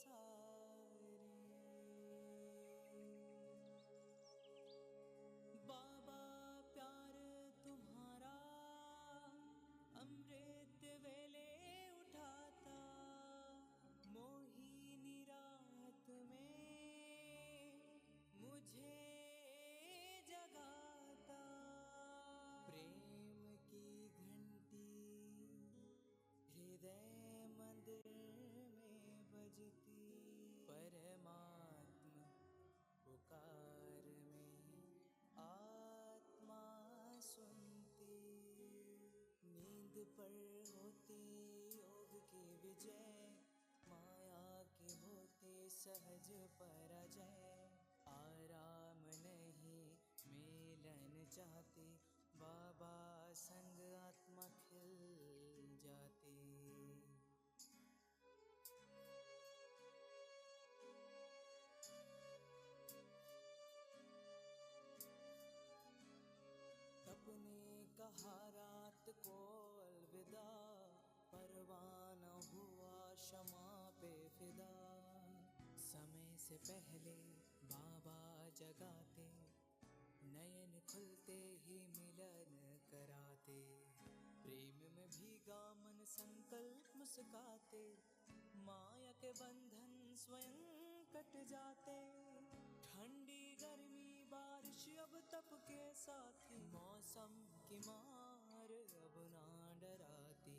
सारी। बाबा प्यार तुम्हारा अमृत वेले उठाता, मोहिनी रात में मुझे जगाता। प्रेम की घंटी हृदय मंदिर में बजती, परमात्मा पुकार में आत्मा सुनती। नींद पर होती योग की विजय, माया के होते सहज पराजय। आराम नहीं मिलन चाहती, बाबा संग आत्मा खिल जाती। अपने कहा रात को अलविदा, परवाना हुआ शमा पे फिदा। समय से पहले बाबा जगाते, नयन खुलते ही मिलन कराते। प्रेम में भीगा मन संकल्प मुस्काते, माया के बंधन स्वयं कट जाते। ठंडी गर्मी बारिश अब तप के साथी, मौसम की मार अब ना डराती।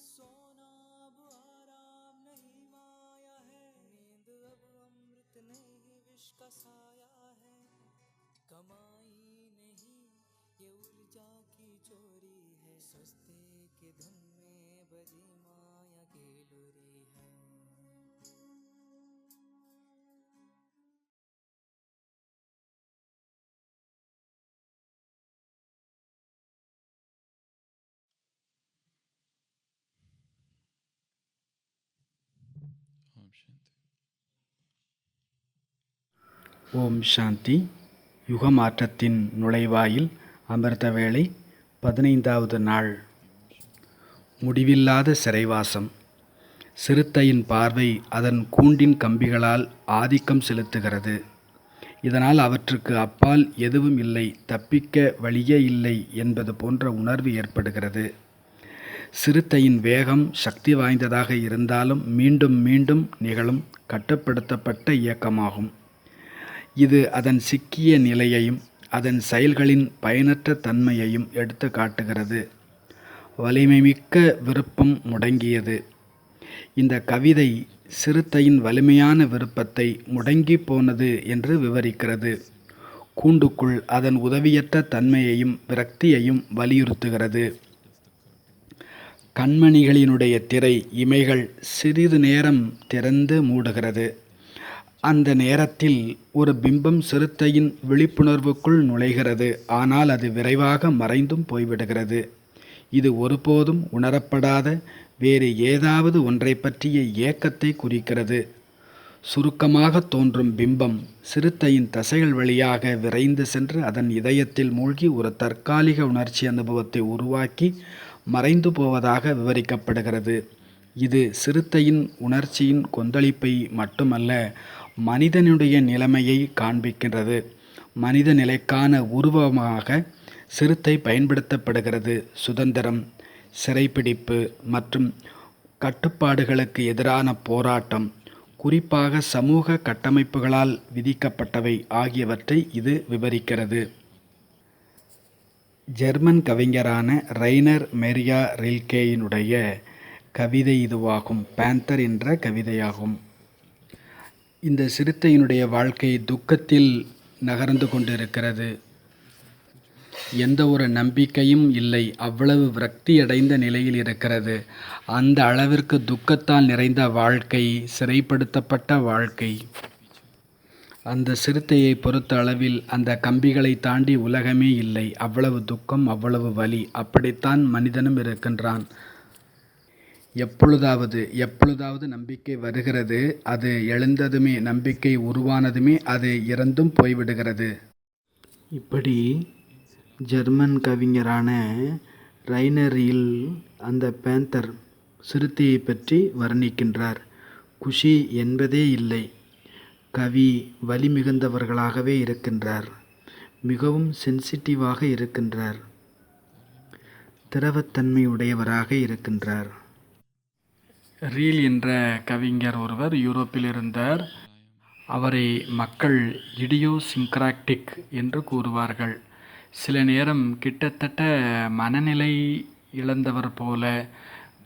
सोना अब आराम नहीं माया है, नींद अब अमृत नहीं विष का साया है। कमाई नहीं ये ऊर्जा की चोरी है, सस्ते की धुन में बजी माया की लोरी है। ஓம் சாந்தி. யுகமாற்றத்தின் நுழைவாயில் அமிர்தவேளை 15வது நாள். முடிவில்லாத சிறைவாசம். சிறுத்தையின் பார்வை அதன் கூண்டின் கம்பிகளால் ஆதிக்கம் செலுத்துகிறது. இதனால் அவற்றுக்கு அப்பால் எதுவும் இல்லை, தப்பிக்க வழியே இல்லை என்பது போன்ற உணர்வு ஏற்படுகிறது. சிறுத்தையின் வேகம் சக்தி வாய்ந்ததாக இருந்தாலும் மீண்டும் மீண்டும் நிகழும் கட்டுப்படுத்தப்பட்ட இயக்கமாகும். இது அதன் சிக்கிய நிலையையும் அதன் செயல்களின் பயனற்ற தன்மையையும் எடுத்து காட்டுகிறது. வலிமைமிக்க விருப்பம் முடங்கியது. இந்த கவிதை சிறுத்தையின் வலிமையான விருப்பத்தை முடங்கி போனது என்று விவரிக்கிறது. கூண்டுக்குள் அதன் உதவியற்ற தன்மையையும் விரக்தியையும் வலியுறுத்துகிறது. கண்மணிகளினுடைய திரை இமைகள் சிறிது நேரம் திறந்து மூடுகிறது. அந்த நேரத்தில் ஒரு பிம்பம் சிறுத்தையின் விழிப்புணர்வுக்குள் நுழைகிறது. ஆனால் அது விரைவாக மறைந்தும் போய்விடுகிறது. இது ஒருபோதும் உணரப்படாத வேறு ஏதாவது ஒன்றை பற்றிய ஏக்கத்தை குறிக்கிறது. சுருக்கமாக தோன்றும் பிம்பம் சிறுத்தையின் தசைகள் வழியாக விரைந்து சென்று அதன் இதயத்தில் மூழ்கி ஒரு தற்காலிக உணர்ச்சி அனுபவத்தை உருவாக்கி மறைந்து போவதாக விவரிக்கப்படுகிறது. இது சிறுத்தையின் உணர்ச்சியின் கொந்தளிப்பை மட்டுமல்ல, மனிதனுடைய நிலைமையை காண்பிக்கின்றது. மனித நிலைக்கான உருவமாக சிறுத்தை பயன்படுத்தப்படுகிறது. சுதந்திரம், சிறைப்பிடிப்பு மற்றும் கட்டுப்பாடுகளுக்கு எதிரான போராட்டம், குறிப்பாக சமூக கட்டமைப்புகளால் விதிக்கப்பட்டவை ஆகியவற்றை இது விவரிக்கிறது. ஜெர்மன் கவிஞரான ரைனர் மேரியா ரில்கேயினுடைய கவிதை இதுவாகும். பேந்தர் என்ற கவிதையாகும். இந்த சிறுத்தையினுடைய வாழ்க்கை துக்கத்தில் நகர்ந்து கொண்டிருக்கிறது. எந்த ஒரு நம்பிக்கையும் இல்லை. அவ்வளவு விரக்தியடைந்த நிலையில் இருக்கிறது. அந்த அளவிற்கு துக்கத்தால் நிறைந்த வாழ்க்கை, சிறைப்படுத்தப்பட்ட வாழ்க்கை. அந்த சிறுத்தையை பொறுத்த அளவில் அந்த கம்பிகளை தாண்டி உலகமே இல்லை. அவ்வளவு துக்கம், அவ்வளவு வலி. அப்படித்தான் மனிதனும் இருக்கின்றான். எப்பொழுதாவது நம்பிக்கை வருகிறது. அது எழுந்ததுமே, நம்பிக்கை உருவானதுமே அது இறந்தும் போய்விடுகிறது. இப்படி ஜெர்மன் கவிஞரான ரைனரில் அந்த பேந்தர் சிறுத்தையை பற்றி வர்ணிக்கின்றார். குஷி என்பதே இல்லை. கவி வலி மிகுந்தவர்களாகவே இருக்கின்றார். மிகவும் சென்சிட்டிவாக இருக்கின்றார். திரவத்தன்மை உடையவராக இருக்கின்றார். ரீல் என்ற கவிஞர் ஒருவர் யூரோப்பில் இருந்தார். அவரை மக்கள் இடியோசிங்க்ராட்டிக் என்று கூறுவார்கள். சில நேரம் கிட்டத்தட்ட மனநிலை இழந்தவர் போல,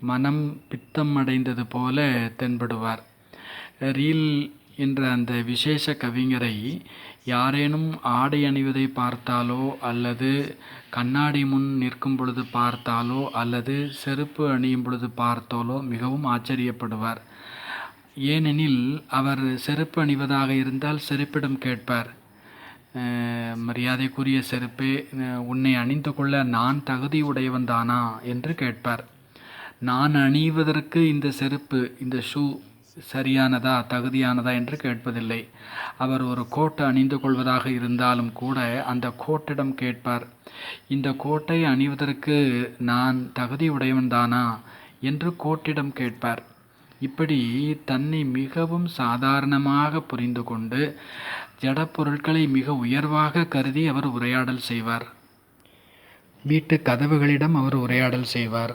மனம் பித்தம் அடைந்தது போல தென்படுவார். ரீல் என்ற அந்த விசேஷ கவிஞரை யாரேனும் ஆடை அணிவதை பார்த்தாலோ, அல்லது கண்ணாடி முன் நிற்கும் பொழுது பார்த்தாலோ, அல்லது செருப்பு அணியும் பொழுது பார்த்தாலோ மிகவும் ஆச்சரியப்படுவார். ஏனெனில் அவர் செருப்பு அணிவதாக இருந்தால் செருப்பிடம் கேட்பார், மரியாதைக்குரிய செருப்பே, உன்னை அணிந்து கொள்ள நான் தகுதி உடையவன்தானா என்று கேட்பார். நான் அணிவதற்கு இந்த செருப்பு, இந்த ஷூ சரியானதா, தகுதியானதா என்று கேட்பதில்லை. அவர் ஒரு கோட்டை அணிந்து கொள்வதாக இருந்தாலும் கூட அந்த கோட்டிடம் கேட்பார், இந்த கோட்டை அணிவதற்கு நான் தகுதி உடையவன்தானா என்று கோட்டிடம் கேட்பார். இப்படி தன்னை மிகவும் சாதாரணமாக புரிந்து கொண்டு ஜடப்பொருட்களை மிக உயர்வாக கருதி அவர் உரையாடல் செய்வார். வீட்டு கதவுகளிடம் அவர் உரையாடல் செய்வார்.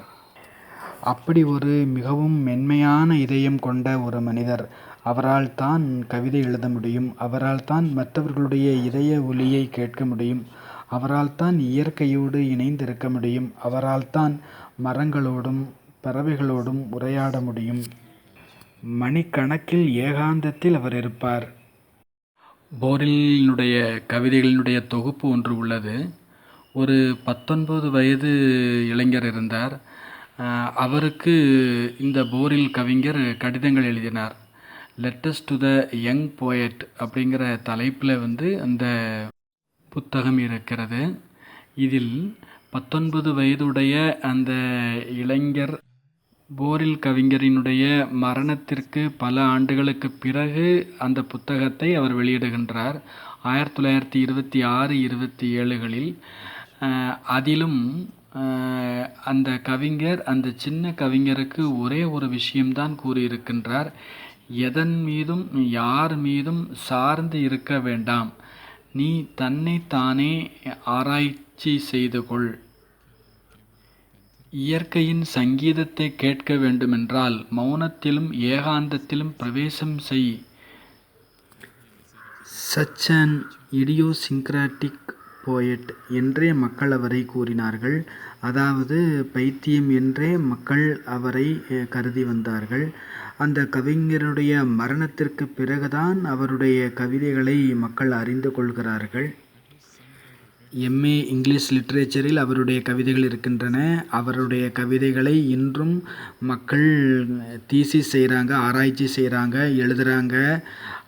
அப்படி ஒரு மிகவும் மென்மையான இதயம் கொண்ட ஒரு மனிதர். அவரால் தான் கவிதை எழுத முடியும். அவரால் தான் மற்றவர்களுடைய இதய ஒலியை கேட்க முடியும். அவரால் தான் இயற்கையோடு இணைந்திருக்க முடியும். அவரால் தான் மரங்களோடும் பறவைகளோடும் உரையாட முடியும். மணிக்கணக்கில் ஏகாந்தத்தில் அவர் இருப்பார். போரினுடைய கவிதைகளினுடைய தொகுப்பு ஒன்று உள்ளது. ஒரு 19 வயது இளைஞர் இருந்தார். அவருக்கு இந்த போரில் கவிஞர் கடிதங்கள் எழுதினார். Letters to the young poet அப்படிங்கிற தலைப்பில் அந்த புத்தகம் இருக்கிறது. இதில் 19 வயதுடைய அந்த இளைஞர் போரில் கவிஞரினுடைய மரணத்திற்கு பல ஆண்டுகளுக்கு பிறகு அந்த புத்தகத்தை அவர் வெளியிடுகின்றார். 1926-27களில். அதிலும் அந்த கவிஞர் அந்த சின்ன கவிஞருக்கு ஒரே ஒரு விஷயம்தான் கூறியிருக்கின்றார், எதன் மீதும் யார் மீதும் சார்ந்து இருக்க வேண்டாம், நீ தன்னைத்தானே ஆராய்ச்சி செய்து கொள். இயற்கையின் சங்கீதத்தை கேட்க வேண்டுமென்றால் மௌனத்திலும் ஏகாந்தத்திலும் பிரவேசம் செய். சச் அன் இடியோசிங்க்ராட்டிக் போயட் என்றே மக்கள் அவரை கூறினார்கள். அதாவது பைத்தியம் என்றே மக்கள் அவரை கருதி வந்தார்கள். அந்த கவிஞருடைய மரணத்திற்கு பிறகுதான் அவருடைய கவிதைகளை மக்கள் அறிந்து கொள்கிறார்கள். எம்ஏ இங்கிலீஷ் லிட்ரேச்சரில் அவருடைய கவிதைகள் இருக்கின்றன. அவருடைய கவிதைகளை இன்றும் மக்கள் தீசிஸ் செய்கிறாங்க, ஆராய்ச்சி செய்கிறாங்க, எழுதுகிறாங்க.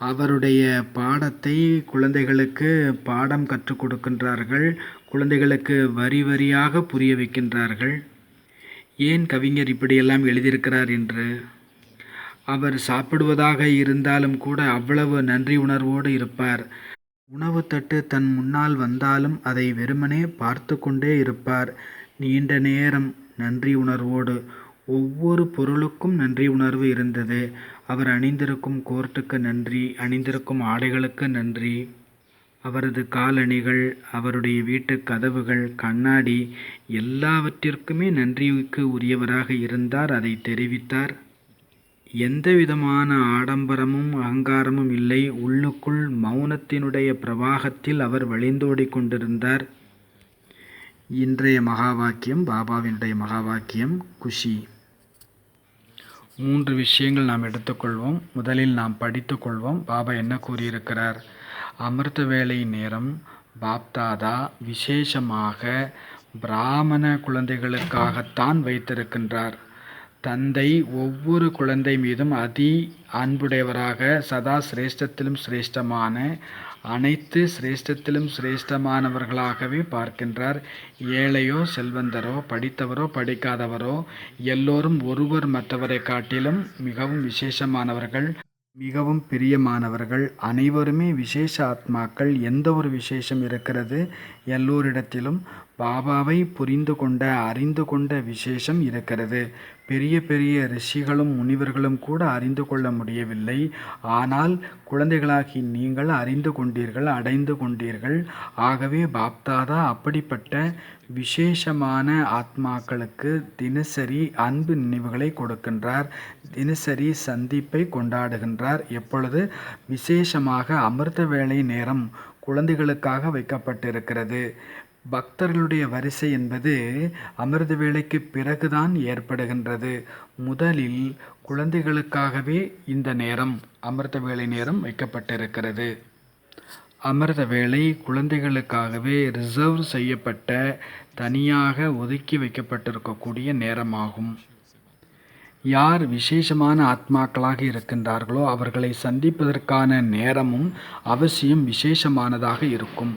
அவருடைய பாடத்தை குழந்தைகளுக்கு பாடம் கற்றுக் கொடுக்கின்றார்கள். குழந்தைகளுக்கு வரி வரியாக புரிய வைக்கின்றார்கள். ஏன் கவிஞர் இப்படியெல்லாம் எழுதியிருக்கிறார் என்று. அவர் சாப்பிடுவதாக இருந்தாலும் கூட அவ்வளவு நன்றி உணர்வோடு இருப்பார். உணவு தட்டு தன் முன்னால் வந்தாலும் அதை வெறுமனே பார்த்து கொண்டே இருப்பார். நீண்ட நேரம் நன்றி உணர்வோடு. ஒவ்வொரு பொருளுக்கும் நன்றி உணர்வு இருந்தது. அவர் அணிந்திருக்கும் கோர்ட்டுக்கு நன்றி, அணிந்திருக்கும் ஆடைகளுக்கு நன்றி, அவரது காலணிகள், அவருடைய வீட்டு கதவுகள், கண்ணாடி, எல்லாவற்றிற்குமே நன்றிக்கு உரியவராக இருந்தார். அதை தெரிவித்தார். எந்த விதமான ஆடம்பரமும் அகங்காரமும் இல்லை. உள்ளுக்குள் மௌனத்தினுடைய பிரவாகத்தில் அவர் வழிந்தோடி கொண்டிருந்தார். இன்றைய மகா வாக்கியம், பாபாவினுடைய மகா வாக்கியம் குஷி. 3 விஷயங்கள் நாம் எடுத்துக்கொள்வோம். முதலில் நாம் படித்துக்கொள்வோம் பாபா என்ன கூறியிருக்கிறார். அமிர்த வேளை நேரம் பாப்தாதா விசேஷமாக பிராமண குழந்தைகளுக்காகத்தான் வைத்திருக்கின்றார். தந்தை ஒவ்வொரு குழந்தை மீதும் அதி அன்புடையவராக சதா சிரேஷ்டத்திலும் சிரேஷ்டமான அனைத்து சிரேஷ்டத்திலும் சிரேஷ்டமானவர்களாகவே பார்க்கின்றார். ஏழையோ செல்வந்தரோ படித்தவரோ படிக்காதவரோ எல்லோரும் ஒருவர் மற்றவரை காட்டிலும் மிகவும் விசேஷமானவர்கள், மிகவும் பிரியமானவர்கள். அனைவருமே விசேஷ ஆத்மாக்கள். எந்த ஒரு விசேஷம் இருக்கிறது, எல்லோரிடத்திலும் பாபாவை புரிந்து கொண்ட அறிந்து கொண்ட விசேஷம் இருக்கிறது. பெரிய பெரிய ரிஷிகளும் முனிவர்களும் கூட அறிந்து கொள்ள முடியவில்லை. ஆனால் குழந்தைகளாகி நீங்கள் அறிந்து கொண்டீர்கள், அடைந்து கொண்டீர்கள். ஆகவே பாப்தாதா அப்படிப்பட்ட விசேஷமான ஆத்மாக்களுக்கு தினசரி அன்பு நினைவுகளை கொடுக்கின்றார். தினசரி சந்திப்பை கொண்டாடுகின்றார். எப்பொழுது? விசேஷமாக அமிர்த வேளை நேரம் குழந்தைகளுக்காக வைக்கப்பட்டிருக்கிறது. பக்தர்களுடைய வரிசை என்பது அமிர்த வேளைக்கு பிறகுதான் ஏற்படுகின்றது. முதலில் குழந்தைகளுக்காகவே இந்த நேரம், அமிர்த வேளை நேரம் வைக்கப்பட்டிருக்கிறது. அமிர்த வேளை குழந்தைகளுக்காகவே ரிசர்வ் செய்யப்பட்ட, தனியாக ஒதுக்கி வைக்கப்பட்டிருக்கக்கூடிய நேரமாகும். யார் விசேஷமான ஆத்மாக்களாக இருக்கின்றார்களோ அவர்களை சந்திப்பதற்கான நேரமும் அவசியம் விசேஷமானதாக இருக்கும்.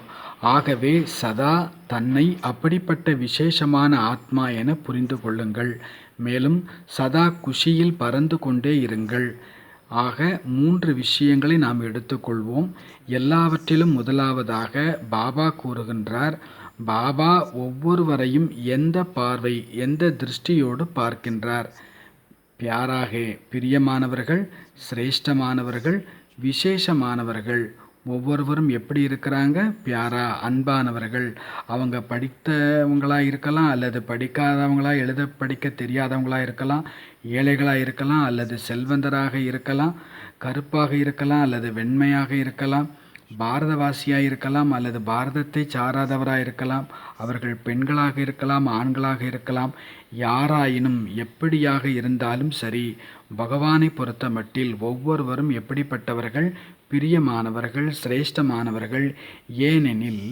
ஆகவே சதா தன்னை அப்படிப்பட்ட விசேஷமான ஆத்மா என புரிந்து கொள்ளுங்கள். மேலும் சதா குஷியில் பறந்து கொண்டே இருங்கள். ஆக 3 விஷயங்களை நாம் எடுத்துக்கொள்வோம். எல்லாவற்றிலும் முதலாவதாக பாபா கூறுகின்றார், பாபா ஒவ்வொருவரையும் எந்த பார்வை, எந்த திருஷ்டியோடு பார்க்கின்றார்? பியாராகே, பிரியமானவர்கள், சிரேஷ்டமானவர்கள், விசேஷமானவர்கள். ஒவ்வொருவரும் எப்படி இருக்கிறாங்க? பியாரா, அன்பானவர்கள். அவங்க படித்தவங்களாக இருக்கலாம், அல்லது படிக்காதவங்களாக, எழுத படிக்க தெரியாதவங்களாக இருக்கலாம், ஏழைகளாக இருக்கலாம், அல்லது செல்வந்தராக இருக்கலாம், கருப்பாக இருக்கலாம், அல்லது வெண்மையாக இருக்கலாம், பாரதவாசியாக இருக்கலாம், அல்லது பாரதத்தை சாராதவராக இருக்கலாம், அவர்கள் பெண்களாக இருக்கலாம், ஆண்களாக இருக்கலாம். யாராயினும் எப்படியாக இருந்தாலும் சரி, பகவானை பொறுத்த மட்டில் ஒவ்வொருவரும் எப்படிப்பட்டவர்கள்? பிரியமானவர்கள், சிரேஷ்டமானவர்கள். ஏனெனில்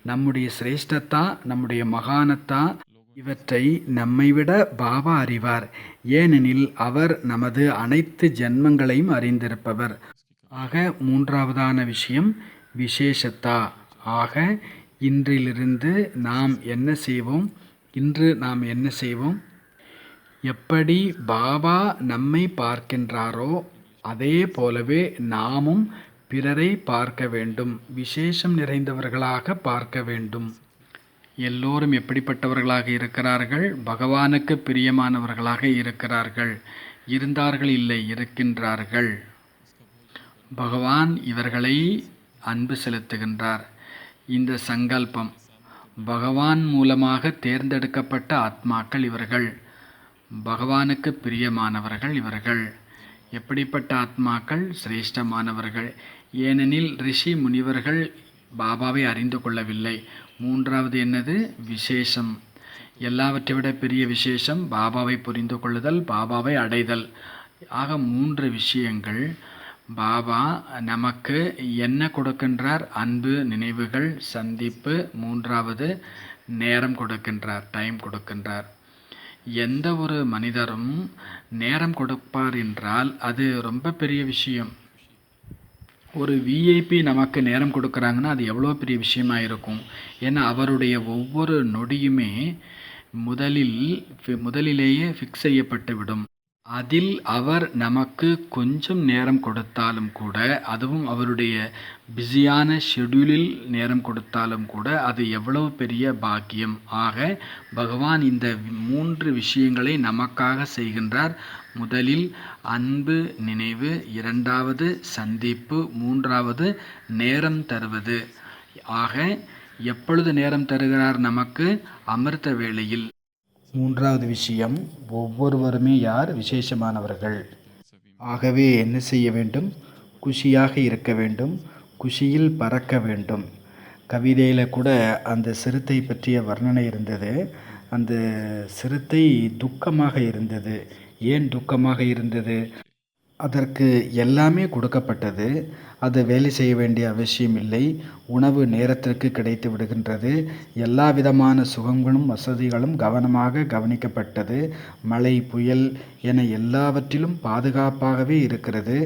நம்முடைய சிரேஷ்டத்தா, நம்முடைய மகானத்தா, இவற்றை நம்மைவிட பாபா அறிவார். ஏனெனில் அவர் நமது அனைத்து ஜென்மங்களையும் அறிந்திருப்பவர். ஆக 3வதான விஷயம் விசேஷத்தா. ஆக இன்றிலிருந்து நாம் என்ன செய்வோம்? இன்று நாம் என்ன செய்வோம்? எப்படி பாபா நம்மை பார்க்கின்றாரோ அதே போலவே நாமும் பிறரை பார்க்க வேண்டும். விசேஷம் நிறைந்தவர்களாக பார்க்க வேண்டும். எல்லோரும் எப்படிப்பட்டவர்களாக இருக்கிறார்கள்? பகவானுக்கு பிரியமானவர்களாக இருக்கிறார்கள். இருந்தார்கள் இல்லை, இருக்கின்றார்கள். பகவான் இவர்களை அன்பு செலுத்துகின்றார். இந்த சங்கல்பம், பகவான் மூலமாக தேர்ந்தெடுக்கப்பட்ட ஆத்மாக்கள் இவர்கள். பகவானுக்கு பிரியமானவர்கள் இவர்கள். எப்படிப்பட்ட ஆத்மாக்கள்? சிரேஷ்டமானவர்கள். ஏனெனில் ரிஷி முனிவர்கள் பாபாவை அறிந்து கொள்ளவில்லை. 3வது என்னது? விசேஷம். எல்லாவற்றை விட பெரிய விசேஷம் பாபாவை புரிந்து கொள்ளுதல், பாபாவை அடைதல். ஆக 3 விஷயங்கள். பாபா நமக்கு என்ன கொடுக்கின்றார்? அன்பு, நினைவுகள், சந்திப்பு. 3வது நேரம் கொடுக்கின்றார், டைம் கொடுக்கின்றார். எந்த ஒரு மனிதரும் நேரம் கொடுப்பார் என்றால் அது ரொம்ப பெரிய விஷயம். ஒரு விஐபி நமக்கு நேரம் கொடுக்குறாங்கன்னா அது எவ்வளோ பெரிய விஷயமா இருக்கும். ஏன்னா அவருடைய ஒவ்வொரு நொடியுமே முதலிலேயே ஃபிக்ஸ் செய்யப்பட்டு விடும். அதில் அவர் நமக்கு கொஞ்சம் நேரம் கொடுத்தாலும் கூட, அதுவும் அவருடைய பிஸியான ஷெட்யூலில் நேரம் கொடுத்தாலும் கூட, அது எவ்வளவு பெரிய பாக்கியம். ஆக பகவான் இந்த 3 விஷயங்களை நமக்காக செய்கின்றார். முதலில் அன்பு, நினைவு. 2வது சந்திப்பு. 3வது நேரம் தருவது. ஆக எப்பொழுது நேரம் தருகிறார் நமக்கு? அமிர்த வேளையில். 3வது விஷயம், ஒவ்வொருவருமே யார்? விசேஷமானவர்கள். ஆகவே என்ன செய்ய வேண்டும்? குஷியாக இருக்க வேண்டும், குஷியில் பறக்க வேண்டும். கவிதையில் கூட அந்த சிறுத்தை பற்றிய வர்ணனை இருந்தது. அந்த சிறுத்தை துக்கமாக இருந்தது. ஏன் துக்கமாக இருந்தது? அதற்கு எல்லாமே கொடுக்கப்பட்டது. அது வேலை செய்ய வேண்டிய அவசியம் இல்லை. உணவு நேரத்திற்கு கிடைத்து விடுகின்றது. எல்லா விதமான சுகங்களும் வசதிகளும் கவனமாக கவனிக்கப்பட்டது. மழை, புயல் என எல்லாவற்றிலும் பாதுகாப்பாகவே இருக்கிறது.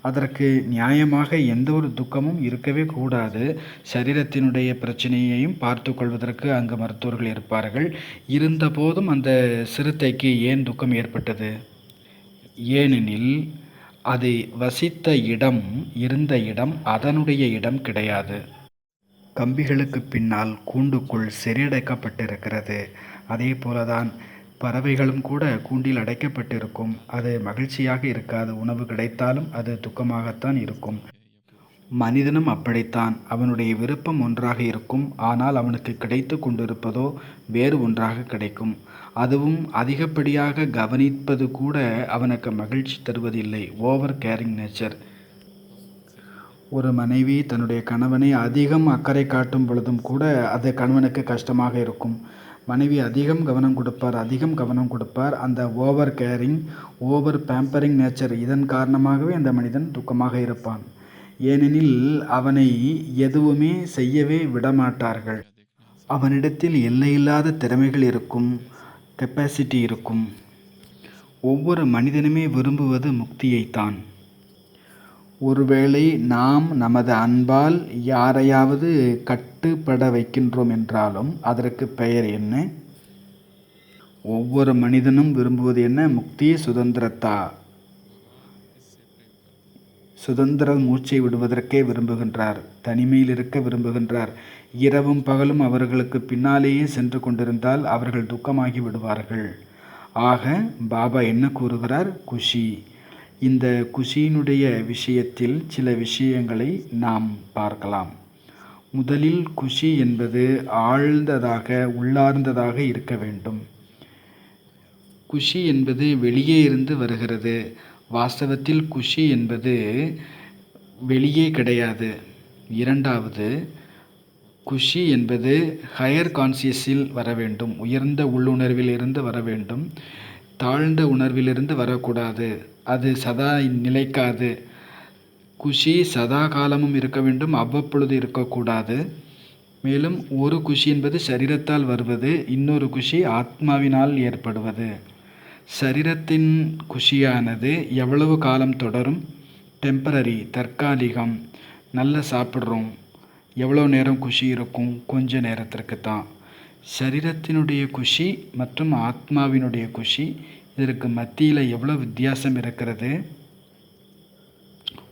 அதற்கு நியாயமாக எந்த ஒரு துக்கமும் இருக்கவே கூடாது. சரீரத்தினுடைய பிரச்சனையையும் பார்த்து கொள்வதற்கு அங்கு மருத்துவர்கள் இருப்பார்கள். இருந்தபோதும் அந்த சிறுத்தைக்கு ஏன் துக்கம் ஏற்பட்டது? ஏனெனில் அது வசித்த இடம், இருந்த இடம் அதனுடைய இடம் கிடையாது. கம்பிகளுக்கு பின்னால் கூண்டுக்குள் சிறையடைக்கப்பட்டிருக்கிறது. அதே போலதான் பறவைகளும் கூட கூண்டில் அடைக்கப்பட்டிருக்கும். அது மகிழ்ச்சியாக இருக்காது. உணவு கிடைத்தாலும் அது துக்கமாகத்தான் இருக்கும். மனிதனும் அப்படித்தான். அவனுடைய விருப்பம் ஒன்றாக இருக்கும், ஆனால் அவனுக்கு கிடைத்து கொண்டிருப்பதோ வேறு ஒன்றாக கிடைக்கும். அதுவும் அதிகப்படியாக கவனிப்பது கூட அவனுக்கு மகிழ்ச்சி தருவதில்லை. Over caring nature. ஒரு மனைவி தன்னுடைய கணவனை அதிகம் அக்கறை காட்டும் பொழுதும் கூட அது கணவனுக்கு கஷ்டமாக இருக்கும். மனைவி அதிகம் கவனம் கொடுப்பார். அந்த over caring, over pampering nature, இதன் காரணமாகவே அந்த மனிதன் துக்கமாக இருப்பான். ஏனெனில் அவனை எதுவுமே செய்யவே விடமாட்டார்கள். அவனிடத்தில் எல்லையில்லாத திறமைகள் இருக்கும், கெப்பாசிட்டி இருக்கும். ஒவ்வொரு மனிதனுமே விரும்புவது முக்தியைத்தான். ஒருவேளை நாம் நமது அன்பால் யாரையாவது கட்டுப்பட வைக்கின்றோம் என்றாலும் அதற்கு பெயர் என்ன? ஒவ்வொரு மனிதனும் விரும்புவது என்ன? முக்தி, சுதந்திரத்தா. சுதந்திர மூச்சை விடுவதற்கே விரும்புகின்றார். தனிமையில் இருக்க விரும்புகின்றார். இரவும் பகலும் அவர்களுக்கு பின்னாலேயே சென்று கொண்டிருந்தால் அவர்கள் துக்கமாகி விடுவார்கள். ஆக பாபா என்ன கூறுகிறார்? குஷி. இந்த குஷியினுடைய விஷயத்தில் சில விஷயங்களை நாம் பார்க்கலாம். முதலில் குஷி என்பது ஆழ்ந்ததாக, உள்ளார்ந்ததாக இருக்க வேண்டும். குஷி என்பது வெளியே இருந்து வருகிறது. வாஸ்தவத்தில் குஷி என்பது வெளியே கிடையாது. இரண்டாவது, குஷி என்பது ஹையர் கான்சியஸில் வர வேண்டும். உயர்ந்த உள்ளுணர்வில் இருந்து வர வேண்டும். தாழ்ந்த உணர்விலிருந்து வரக்கூடாது. அது சதா நிலைக்காது. குஷி சதா காலமும் இருக்க வேண்டும், அவ்வப்பொழுது இருக்கக்கூடாது. மேலும் ஒரு குஷி என்பது சரீரத்தால் வருவது, இன்னொரு குஷி ஆத்மாவினால் ஏற்படுவது. சரீரத்தின் குஷியானது எவ்வளவு காலம் தொடரும்? டெம்பரரி, தற்காலிகம். நல்லா சாப்பிட்றோம், எவ்வளோ நேரம் குஷி இருக்கும்? கொஞ்ச நேரத்திற்கு தான். சரீரத்தினுடைய குஷி மற்றும் ஆத்மாவினுடைய குஷி, இதற்கு மத்தியில் எவ்வளோ வித்தியாசம் இருக்கிறது?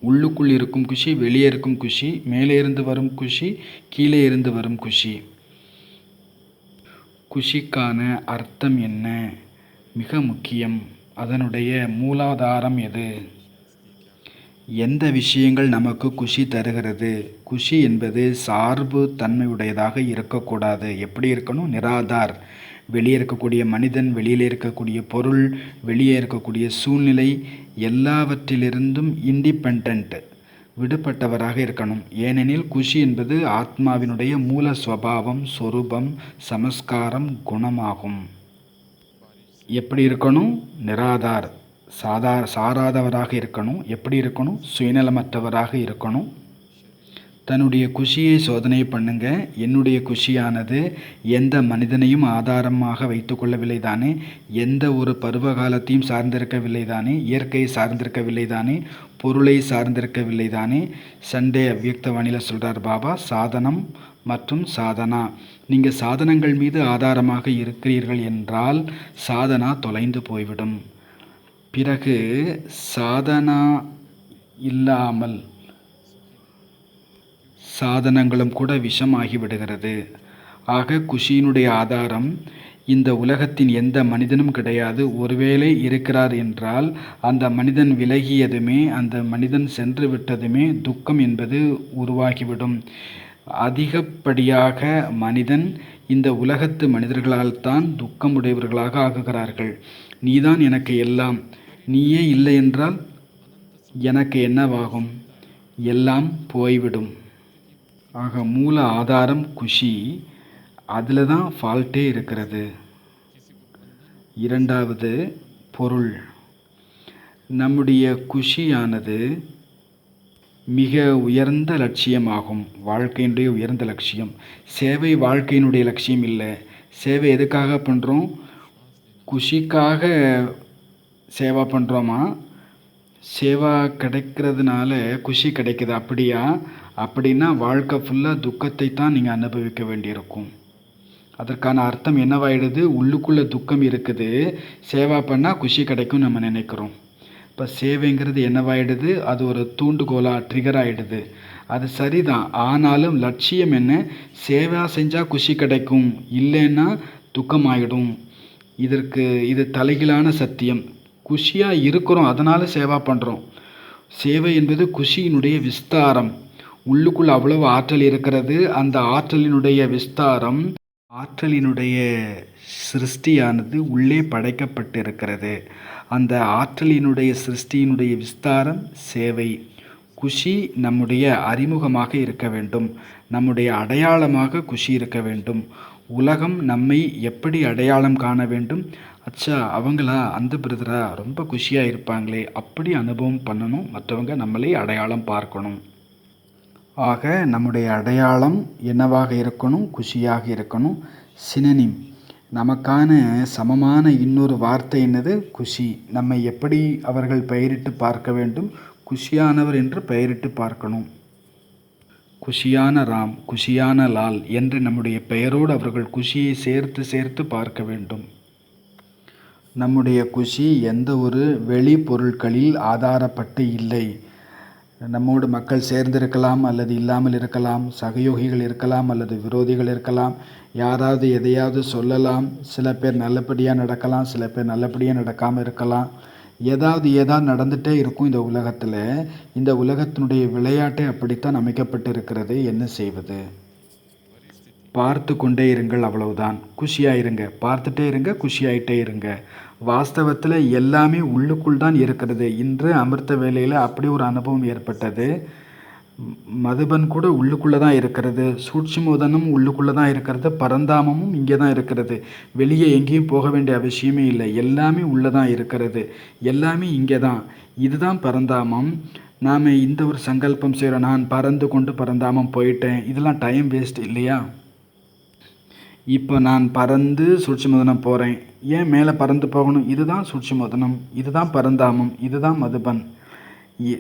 உள்ளுக்குள் இருக்கும் குஷி, வெளியே இருக்கும் குஷி, மேலே இருந்து வரும் குஷி, கீழே இருந்து வரும் குஷி. குஷிக்கான அர்த்தம் என்ன? மிக முக்கியம். அதனுடைய மூலாதாரம் எது? எந்த விஷயங்கள் நமக்கு குஷி தருகிறது? குஷி என்பது சார்பு தன்மையுடையதாக இருக்கக்கூடாது. எப்படி இருக்கணும்? நிராதார். வெளியே இருக்கக்கூடிய மனிதன், வெளியில் இருக்கக்கூடிய பொருள், வெளியே இருக்கக்கூடிய சூழ்நிலை, எல்லாவற்றிலிருந்தும் இண்டிபெண்ட், விடுபட்டவராக இருக்கணும். ஏனெனில் குஷி என்பது ஆத்மாவினுடைய மூல ஸ்வபாவம், சொரூபம், சமஸ்காரம், குணமாகும். எப்படி இருக்கணும்? நிராதார், சாராதவராக இருக்கணும். எப்படி இருக்கணும்? சுயநலமற்றவராக இருக்கணும். தன்னுடைய குஷியை சோதனை பண்ணுங்க. என்னுடைய குஷியானது எந்த மனிதனையும் ஆதாரமாக வைத்து கொள்ளவில்லை தானே, எந்த ஒரு பருவகாலத்தையும் சார்ந்திருக்கவில்லை தானே, இயற்கையை சார்ந்திருக்கவில்லை தானே, பொருளை சார்ந்திருக்கவில்லை தானே. சண்டே அவ்வியக்தவாணியில் சொல்கிறார் பாபா, சாதனம் மற்றும் சாதனா. நீங்கள் சாதனங்கள் மீது ஆதாரமாக இருக்கிறீர்கள் என்றால் சாதனா தொலைந்து போய்விடும். பிறகு சாதனா இல்லாமல் சாதனங்களும் கூட விஷமாகி விடுகிறது. ஆக குஷியினுடைய ஆதாரம் இந்த உலகத்தின் எந்த மனிதனும் கிடையாது. ஒருவேளை இருக்கிறார் என்றால் அந்த மனிதன் விலகியதுமே, அந்த மனிதன் சென்று விட்டதுமே துக்கம் என்பது உருவாகிவிடும். அதிகப்படியாக மனிதன் இந்த உலகத்து மனிதர்களால் தான் துக்கமுடையவர்களாக ஆகுகிறார்கள். நீதான் எனக்கு எல்லாம், நீயே இல்லை என்றால் எனக்கு என்னவாகும்? எல்லாம் போய்விடும். ஆக மூல ஆதாரம் குஷி, அதில் தான் ஃபால்ட்டே இருக்கிறது. இரண்டாவது பொருள். நம்முடைய குஷியானது மிக உயர்ந்த லட்சியமாகும். வாழ்க்கையினுடைய உயர்ந்த லட்சியம். சேவை வாழ்க்கையினுடைய லட்சியம் இல்லை. சேவை எதுக்காக பண்ணுறோம்? குஷிக்காக சேவா பண்ணுறோமா? சேவா கிடைக்கிறதுனால குஷி கிடைக்குது, அப்படியா? அப்படின்னா வாழ்க்கை ஃபுல்லாக துக்கத்தை தான் நீங்கள் அனுபவிக்க வேண்டியிருக்கும். அதற்கான அர்த்தம் என்னவாயிடுது? உள்ளுக்குள்ளே துக்கம் இருக்குது, சேவா பண்ணால் குஷி கிடைக்கும் நம்ம நினைக்கிறோம். இப்போ சேவைங்கிறது என்னவாயிடுது? அது ஒரு தூண்டுகோலாக ட்ரிகர் ஆகிடுது. அது சரிதான். ஆனாலும் லட்சியம் என்ன? சேவா செஞ்சால் குஷி கிடைக்கும், இல்லைன்னா துக்கமாயிடும். இது தலைகீழான சத்தியம். குஷியாக இருக்கிறோம், அதனால் சேவா பண்ணுறோம். சேவை என்பது குஷியினுடைய விஸ்தாரம். உள்ளுக்குள் அவ்வளவு ஆற்றல் இருக்கிறது. அந்த ஆற்றலினுடைய விஸ்தாரம், ஆற்றலினுடைய சிருஷ்டியானது உள்ளே படைக்கப்பட்டிருக்கிறது. அந்த ஆற்றலினுடைய சிருஷ்டியினுடைய விஸ்தாரம் சேவை. குஷி நம்முடைய அறிமுகமாக இருக்க வேண்டும், நம்முடைய அடையாளமாக குஷி இருக்க வேண்டும். உலகம் நம்மை எப்படி அடையாளம் காண வேண்டும்? அச்சா, அவங்களா, அந்த பிரதரா ரொம்ப குஷியாக இருப்பாங்களே, அப்படி அனுபவம் பண்ணணும். மற்றவங்க நம்மளை அடையாளம் பார்க்கணும். ஆக நம்முடைய அடையாளம் என்னவாக இருக்கணும்? குஷியாக இருக்கணும். சினனிம், நமக்கான சமமான இன்னொரு வார்த்தை என்னது? குஷி. நம்மை எப்படி அவர்கள் பெயரிட்டு பார்க்க வேண்டும்? குஷியானவர் என்று பெயரிட்டு பார்க்கணும். குஷியான ராம், குஷியான லால் என்று நம்முடைய பெயரோடு அவர்கள் குஷியை சேர்த்து சேர்த்து பார்க்க வேண்டும். நம்முடைய குஷி எந்த ஒரு வெளி பொருட்களில் ஆதாரப்பட்டு இல்லை. நம்மோடு மக்கள் சேர்ந்திருக்கலாம் அல்லது இல்லாமல் இருக்கலாம், சகயோகிகள் இருக்கலாம் அல்லது விரோதிகள் இருக்கலாம், யாராவது எதையாவது சொல்லலாம், சில பேர் நல்லபடியாக நடக்கலாம், சில பேர் நல்லபடியாக நடக்காமல் இருக்கலாம். ஏதாவது நடந்துகிட்டே இருக்கும் இந்த உலகத்தில். இந்த உலகத்தினுடைய விளையாட்டே அப்படித்தான் அமைக்கப்பட்டு இருக்கிறது. என்ன செய்வது? பார்த்து கொண்டே இருங்கள், அவ்வளவுதான். குஷியாக இருங்க, பார்த்துட்டே இருங்க, குஷியாயிட்டே இருங்க. வாஸ்தவத்தில் எல்லாமே உள்ளுக்குள் தான் இருக்கிறது. இன்று அமிர்த வேளையில் அப்படி ஒரு அனுபவம் ஏற்பட்டது. மதுபன் கூட உள்ளுக்குள்ளே தான் இருக்கிறது, சூட்சுமோதனம் உள்ளுக்குள்ளே தான் இருக்கிறது, பரந்தாமமும் இங்கே தான் இருக்கிறது. வெளியே எங்கேயும் போக வேண்டிய அவசியமே இல்லை. எல்லாமே உள்ளே தான் இருக்கிறது, எல்லாமே இங்கே தான். இதுதான் பரந்தாமம். நாம் இந்த ஒரு சங்கல்பம் செய்கிறோம், நான் பறந்து கொண்டு பரந்தாமம் போயிட்டேன். இதெல்லாம் டைம் வேஸ்ட் இல்லையா? இப்போ நான் பறந்து சூட்சுமோதனம் போகிறேன், ஏன் மேலே பறந்து போகணும்? இதுதான் சூட்சுமோதனம், இதுதான் பரந்தாமம், இதுதான் மதுபன்,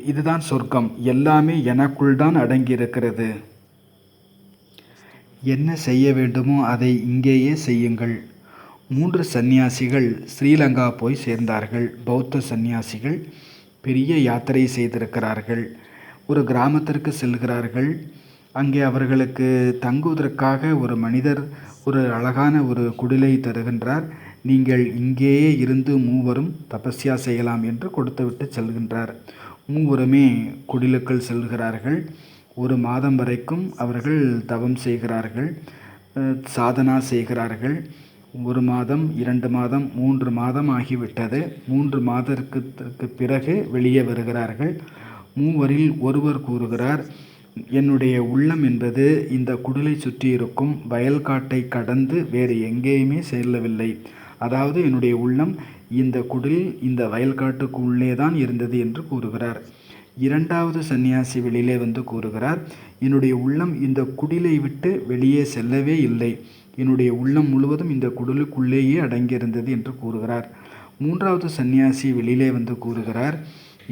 இதுதான் சொர்க்கம். எல்லாமே எனக்குள் தான் அடங்கி இருக்கிறது. என்ன செய்ய வேண்டுமோ அதை இங்கேயே செய்யுங்கள். 3 சந்நியாசிகள் ஸ்ரீலங்கா போய் சேர்ந்தார்கள். பௌத்த சந்நியாசிகள் பெரிய யாத்திரை செய்திருக்கிறார்கள். ஒரு கிராமத்திற்கு செல்கிறார்கள். அங்கே அவர்களுக்கு தங்குவதற்காக ஒரு மனிதர் ஒரு அழகான ஒரு குடிலை தருகின்றார். நீங்கள் இங்கேயே இருந்து மூவரும் தபஸ்யா செய்யலாம் என்று கொடுத்துவிட்டு செல்கின்றார். மூவருமே குடிலுக்குள் செல்கிறார்கள். 1 மாதம் வரைக்கும் அவர்கள் தவம் செய்கிறார்கள், சாதனா செய்கிறார்கள். 1 மாதம், 2 மாதம், 3 மாதம் ஆகிவிட்டது. 3 மாதத்திற்கு பிறகு வெளியே வருகிறார்கள். மூவரில் ஒருவர் கூறுகிறார், என்னுடைய உள்ளம் என்பது இந்த குடிலை சுற்றி இருக்கும் வயல்காட்டை கடந்து வேறு எங்கேயுமே செல்லவில்லை. அதாவது என்னுடைய உள்ளம் இந்த குடில், இந்த வயல்காட்டுக்கு உள்ளே தான் இருந்தது என்று கூறுகிறார். 2வது சன்னியாசி வெளியிலே வந்து கூறுகிறார், என்னுடைய உள்ளம் இந்த குடிலை விட்டு வெளியே செல்லவே இல்லை. என்னுடைய உள்ளம் முழுவதும் இந்த குடிலுக்குள்ளேயே அடங்கியிருந்தது என்று கூறுகிறார். 3வது சன்னியாசி வெளியிலே வந்து கூறுகிறார்,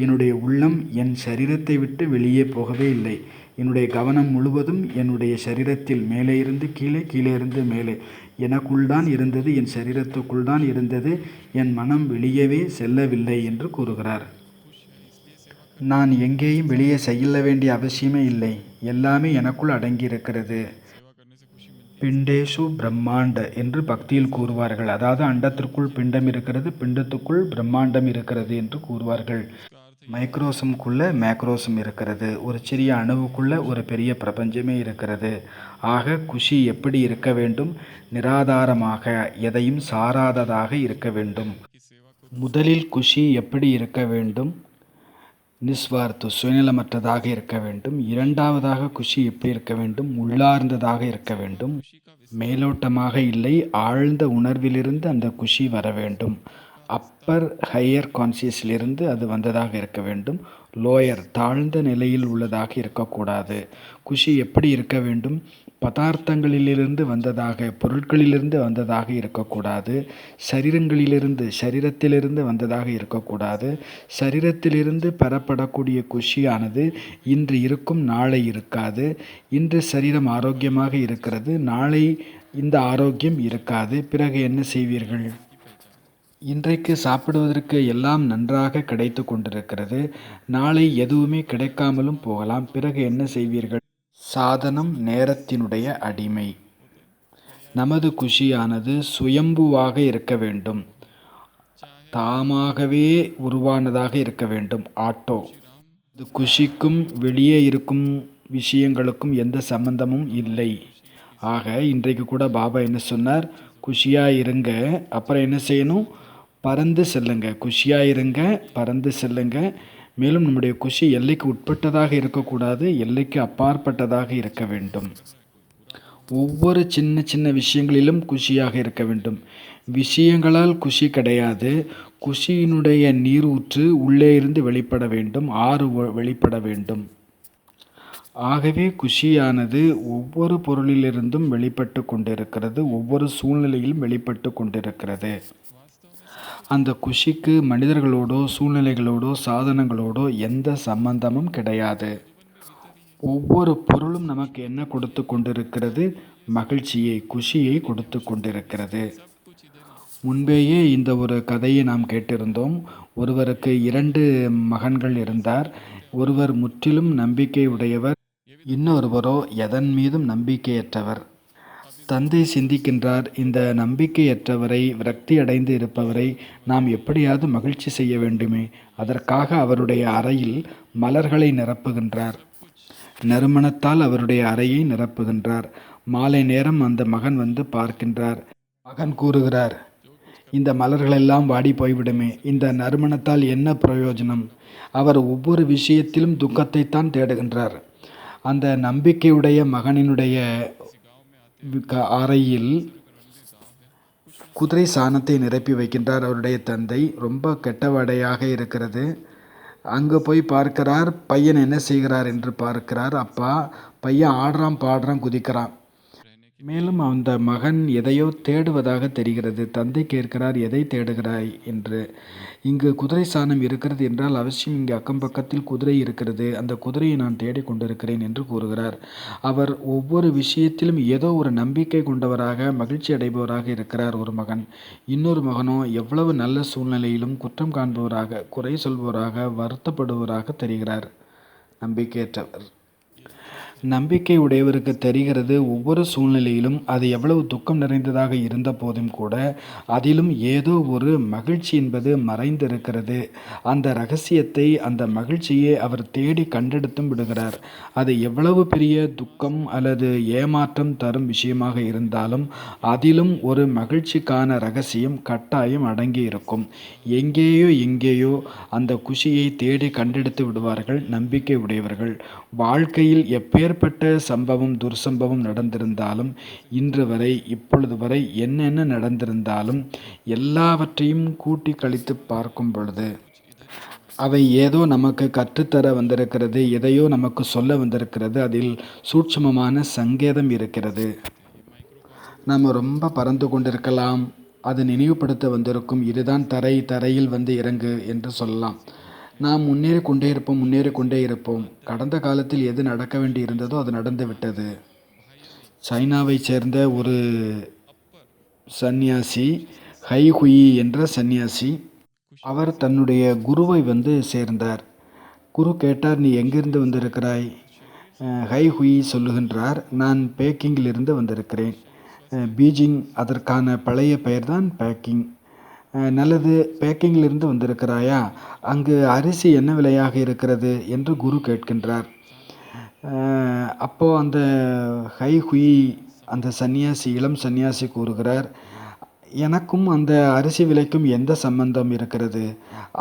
என்னுடைய உள்ளம் என் சரீரத்தை விட்டு வெளியே போகவே இல்லை. என்னுடைய கவனம் முழுவதும் என்னுடைய சரீரத்தில் மேலே இருந்து கீழே, கீழே இருந்து மேலே எனக்குள் தான் இருந்தது, என் சரீரத்துக்குள் தான் இருந்தது. என் மனம் வெளியவே செல்லவில்லை என்று கூறுகிறார். நான் எங்கேயும் வெளியே செல்ல வேண்டிய அவசியமே இல்லை. எல்லாமே எனக்குள் அடங்கியிருக்கிறது. பிண்டேஷு பிரம்மாண்ட என்று பக்தியில் கூறுவார்கள். அதாவது அண்டத்திற்குள் பிண்டம் இருக்கிறது, பிண்டத்துக்குள் பிரம்மாண்டம் இருக்கிறது என்று கூறுவார்கள். மைக்ரோசம்குள்ளே மேக்ரோசம் இருக்கிறது. ஒரு சிறிய அணுவுக்குள்ளே ஒரு பெரிய பிரபஞ்சமே இருக்கிறது. ஆக குஷி எப்படி இருக்க வேண்டும்? நிராதாரமாக, எதையும் சாராததாக இருக்க வேண்டும். முதலில் குஷி எப்படி இருக்க வேண்டும்? நிஸ்வார்த்த, சுயநலமற்றதாக இருக்க வேண்டும். 2வதாக குஷி எப்படி இருக்க வேண்டும்? உள்ளார்ந்ததாக இருக்க வேண்டும். மேலோட்டமாக இல்லை, ஆழ்ந்த உணர்விலிருந்து அந்த குஷி வர வேண்டும். அப்பர் ஹையர் கான்சியஸிலிருந்து அது வந்ததாக இருக்க வேண்டும். லோயர், தாழ்ந்த நிலையில் உள்ளதாக இருக்கக்கூடாது. குஷி எப்படி இருக்க வேண்டும்? பதார்த்தங்களிலிருந்து வந்ததாக, பொருட்களிலிருந்து வந்ததாக இருக்கக்கூடாது. சரீரத்திலிருந்து வந்ததாக இருக்கக்கூடாது. சரீரத்திலிருந்து பெறப்படக்கூடிய குஷியானது இன்று இருக்கும், நாளை இருக்காது. இன்று சரீரம் ஆரோக்கியமாக இருக்கிறது, நாளை இந்த ஆரோக்கியம் இருக்காது. பிறகு என்ன செய்வீர்கள்? இன்றைக்கு சாப்பிடுவதற்கு எல்லாம் நன்றாக கிடைத்து கொண்டிருக்கிறது. நாளை எதுவுமே கிடைக்காமலும் போகலாம். பிறகு என்ன செய்வீர்கள்? சாதனம் நேரத்தினுடைய அடிமை. நமது குஷியானது சுயம்புவாக இருக்க வேண்டும். தாமாகவே உருவானதாக இருக்க வேண்டும். ஆட்டோ. இது குஷிக்கும் வெளியே இருக்கும் விஷயங்களுக்கும் எந்த சம்பந்தமும் இல்லை. ஆக இன்றைக்கு கூட பாபா என்ன சொன்னார்? குஷியாக இருங்க, அப்புறம் என்ன செய்யணும்? பறந்து செல்லுங்க. குஷியாக இருங்க, பறந்து செல்லுங்க. மேலும் நம்முடைய குஷி எல்லைக்கு உட்பட்டதாக இருக்கக்கூடாது, எல்லைக்கு அப்பாற்பட்டதாக இருக்க வேண்டும். ஒவ்வொரு சின்ன சின்ன விஷயங்களிலும் குஷியாக இருக்க வேண்டும். விஷயங்களால் குஷி கிடையாது. குஷியினுடைய நீரூற்று உள்ளே இருந்து வெளிப்பட வேண்டும், ஆறு வெளிப்பட வேண்டும். ஆகவே குஷியானது ஒவ்வொரு பொருளிலிருந்தும் வெளிப்பட்டு கொண்டிருக்கிறது, ஒவ்வொரு சூழ்நிலையிலும் வெளிப்பட்டு கொண்டிருக்கிறது. அந்த குஷிக்கு மனிதர்களோடோ சூழ்நிலைகளோடோ சாதனங்களோடோ எந்த சம்பந்தமும் கிடையாது. ஒவ்வொரு பொருளும் நமக்கு என்ன கொடுத்து கொண்டிருக்கிறது? மகிழ்ச்சியை, குஷியை கொடுத்து கொண்டிருக்கிறது. முன்பேயே இந்த ஒரு கதையை நாம் கேட்டிருந்தோம். ஒருவருக்கு 2 மகன்கள் இருந்தார். ஒருவர் முற்றிலும் நம்பிக்கை உடையவர், இன்னொருவரோ எதன் மீதும் நம்பிக்கையற்றவர். தந்தை சிந்திக்கின்றார், இந்த நம்பிக்கையற்றவரை, விரக்தி அடைந்து இருப்பவரை நாம் எப்படியாவது மகிழ்ச்சி செய்ய வேண்டுமே. அதற்காக அவருடைய அறையில் மலர்களை நிரப்புகின்றார். நறுமணத்தால் அவருடைய அறையை நிரப்புகின்றார். மாலை நேரம் அந்த மகன் வந்து பார்க்கின்றார். மகன் கூறுகிறார், இந்த மலர்களெல்லாம் வாடி போய்விடுமே, இந்த நறுமணத்தால் என்ன பிரயோஜனம்? அவர் ஒவ்வொரு விஷயத்திலும் துக்கத்தைத்தான் தேடுகின்றார். அந்த நம்பிக்கையுடைய மகனினுடைய அறையில் குதிரை சாணத்தை நிரப்பி வைக்கின்றார் அவருடைய தந்தை. ரொம்ப கெட்டவடையாக இருக்கிறது. அங்கே போய் பார்க்கிறார். பையன் என்ன செய்கிறார் என்று பார்க்கிறார். அப்பா, பையன் ஆடுறான், பாடுறான், குதிக்கிறான். மேலும் அந்த மகன் எதையோ தேடுவதாக தெரிகிறது. தந்தை கேட்கிறார், எதை தேடுகிறாய் என்று. இங்கு குதிரை சாணம் இருக்கிறது என்றால் அவசியம் இங்கு அக்கம் பக்கத்தில் குதிரை இருக்கிறது, அந்த குதிரையை நான் தேடிக் கொண்டிருக்கிறேன் என்று கூறுகிறார். அவர் ஒவ்வொரு விஷயத்திலும் ஏதோ ஒரு நம்பிக்கை கொண்டவராக, மகிழ்ச்சி அடைபவராக இருக்கிறார் ஒரு மகன். இன்னொரு மகனோ எவ்வளவு நல்ல சூழ்நிலையிலும் குற்றம் காண்பவராக, குறை சொல்பவராக, வருத்தப்படுபவராக தெரிகிறார். நம்பிக்கையற்றவர். நம்பிக்கை உடையவருக்கு தெரிகிறது ஒவ்வொரு சூழ்நிலையிலும் அது எவ்வளவு துக்கம் நிறைந்ததாக இருந்த போதும் கூட அதிலும் ஏதோ ஒரு மகிழ்ச்சி என்பது மறைந்திருக்கிறது. அந்த ரகசியத்தை, அந்த மகிழ்ச்சியை அவர் தேடி கண்டெடுத்தும் விடுகிறார். அது எவ்வளவு பெரிய துக்கம் அல்லது ஏமாற்றம் தரும் விஷயமாக இருந்தாலும் அதிலும் ஒரு மகிழ்ச்சிக்கான ரகசியம் கட்டாயம் அடங்கி இருக்கும். எங்கேயோ அந்த குஷியை தேடி கண்டெடுத்து விடுவார்கள் நம்பிக்கை உடையவர்கள். வாழ்க்கையில் எப்பேற்பட்ட சம்பவம், துர்சம்பவம் நடந்திருந்தாலும், இன்று வரை, இப்பொழுது வரை என்னென்ன நடந்திருந்தாலும் எல்லாவற்றையும் கூட்டி கழித்து பார்க்கும் பொழுது அவை ஏதோ நமக்கு கற்றுத்தர வந்திருக்கிறது, எதையோ நமக்கு சொல்ல வந்திருக்கிறது. அதில் சூட்சுமமான சங்கேதம் இருக்கிறது. நாம் ரொம்ப பறந்து கொண்டிருக்கலாம், அது நினைவுபடுத்த வந்திருக்கும், இதுதான் தரை, தரையில் வந்து இறங்கு என்று சொல்லலாம். நாம் முன்னேறி கொண்டே இருப்போம். கடந்த காலத்தில் எது நடக்க வேண்டி இருந்ததோ அது நடந்து விட்டது. சைனாவை சேர்ந்த ஒரு சந்நியாசி, ஹை ஹுயி என்ற சந்நியாசி, அவர் தன்னுடைய குருவை வந்து சேர்ந்தார். குரு கேட்டார், நீ எங்கிருந்து வந்திருக்கிறாய்? ஹை ஹுயி சொல்லுகின்றார், நான் பேக்கிங்கிலிருந்து வந்திருக்கிறேன். பீஜிங் அதற்கான பழைய பெயர்தான் பேக்கிங். நல்லது, பேக்கிங்கிலிருந்து வந்திருக்கிறாயா? அங்கு அரிசி என்ன விலையாக இருக்கிறது என்று குரு கேட்கின்றார். அப்போது அந்த ஹை ஹுயி, அந்த சன்னியாசி, இளம் சன்னியாசி கூறுகிறார், எனக்கும் அந்த அரிசி விலைக்கும் எந்த சம்பந்தம் இருக்கிறது?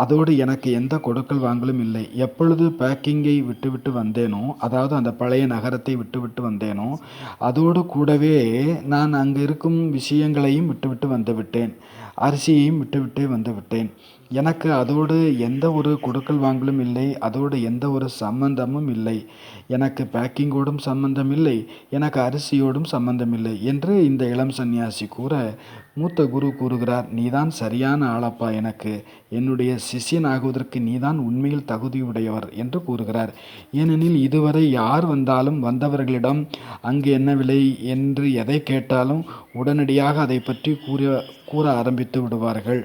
அதோடு எனக்கு எந்த கொடுக்கல் வாங்கலும் இல்லை. எப்பொழுது பேக்கிங்கை விட்டுவிட்டு வந்தேனோ, அதாவது அந்த பழைய நகரத்தை விட்டுவிட்டு வந்தேனோ, அதோடு கூடவே நான் அங்கு இருக்கும் விஷயங்களையும் விட்டுவிட்டு வந்துவிட்டேன், அரிசியையும் விட்டுவிட்டே வந்துவிட்டேன். எனக்கு அதோடு எந்த ஒரு கொடுக்கல் வாங்கலும் இல்லை, அதோடு எந்த ஒரு சம்பந்தமும் இல்லை. எனக்கு பேக்கிங்கோடும் சம்பந்தம் இல்லை, எனக்கு அரிசியோடும் சம்பந்தம் இல்லை என்று இந்த இளம் சன்னியாசி கூற, மூத்த குரு கூறுகிறார், நீதான் சரியான ஆளப்பா, எனக்கு என்னுடைய சிஷ்யன் ஆகுவதற்கு நீதான் உண்மையில் தகுதியுடையவர் என்று கூறுகிறார். ஏனெனில் இதுவரை யார் வந்தாலும் வந்தவர்களிடம் அங்கு என்ன விலை என்று எதை கேட்டாலும் உடனடியாக அதை பற்றி கூற ஆரம்பித்து ஆரம்பித்து விடுவார்கள்.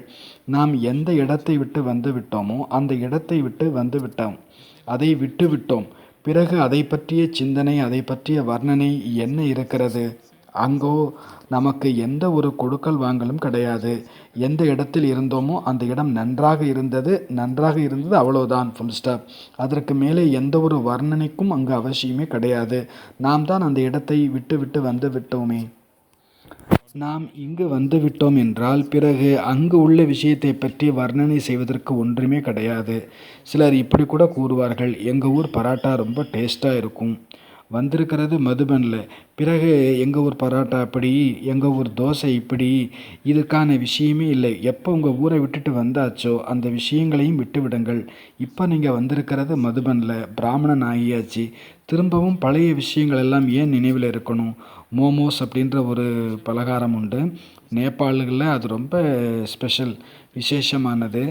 நாம் எந்த இடத்தை விட்டு வந்து விட்டோமோ அந்த இடத்தை விட்டு வந்து விட்டோம், அதை விட்டு விட்டோம். பிறகு அதை பற்றிய சிந்தனை, அதை பற்றிய வர்ணனை என்ன இருக்கிறது? அங்கோ நமக்கு எந்த ஒரு கொடுக்கல் வாங்கலும் கிடையாது. எந்த இடத்தில் இருந்தோமோ அந்த இடம் நன்றாக இருந்தது, அவ்வளவுதான், ஃபுல் ஸ்டாப். அதற்கு மேலே எந்த ஒரு வர்ணனைக்கும் அங்கு அவசியமே கிடையாது. நாம் தான் அந்த இடத்தை விட்டு விட்டு வந்து விட்டோமே. நாம் இங்கு வந்துவிட்டோம் என்றால் பிறகு அங்கு உள்ள விஷயத்தை பற்றி வர்ணனை செய்வதற்கு ஒன்றுமே கிடையாது. சிலர் இப்படி கூட கூறுவார்கள், எங்கள் ஊர் பராட்டா ரொம்ப டேஸ்ட்டாக இருக்கும். வந்திருக்கிறது மதுபனில், பிறகு எங்கள் ஊர் பரோட்டா அப்படி, எங்கள் ஊர் தோசை இப்படி. இதுக்கான விஷயமே இல்லை. எப்போ உங்கள் ஊரை விட்டுட்டு வந்தாச்சோ அந்த விஷயங்களையும் விட்டு விடுங்கள். இப்போ நீங்கள் வந்திருக்கிறது மதுபனில், பிராமணன் ஆகியாச்சு. திரும்பவும் பழைய விஷயங்கள் எல்லாம் ஏன் நினைவில் இருக்கணும்? மோமோஸ் அப்படின்ற ஒரு பலகாரம் உண்டு நேபாளில். அது ரொம்ப ஸ்பெஷல், விசேஷமானது.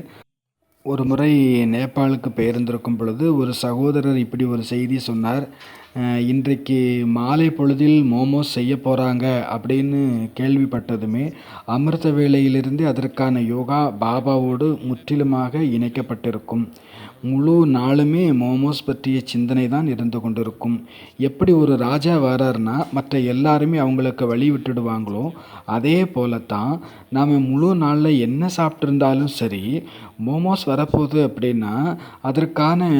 ஒரு முறை நேபாளுக்கு பெயர்ந்திருக்கும் பொழுது ஒரு சகோதரர் இப்படி ஒரு செய்தி சொன்னார். இன்றைக்கு மாலை பொழுதில் மோமோஸ் செய்ய போகிறாங்க அப்படின்னு கேள்விப்பட்டதுமே அமிர்த வேளையிலிருந்து அதற்கான யோகா பாபாவோடு முற்றிலுமாக இணைக்கப்பட்டிருக்கும். முழு நாளுமே மோமோஸ் பற்றிய சிந்தனை தான் இருந்து கொண்டிருக்கும். எப்படி ஒரு ராஜா வராருன்னா மற்ற எல்லாருமே அவங்களுக்கு வழி விட்டுடுவாங்களோ அதே போலத்தான் நாம் முழு நாளில் என்ன சாப்பிட்ருந்தாலும் சரி, மோமோஸ் வரப்போகுது அப்படின்னா அதற்கான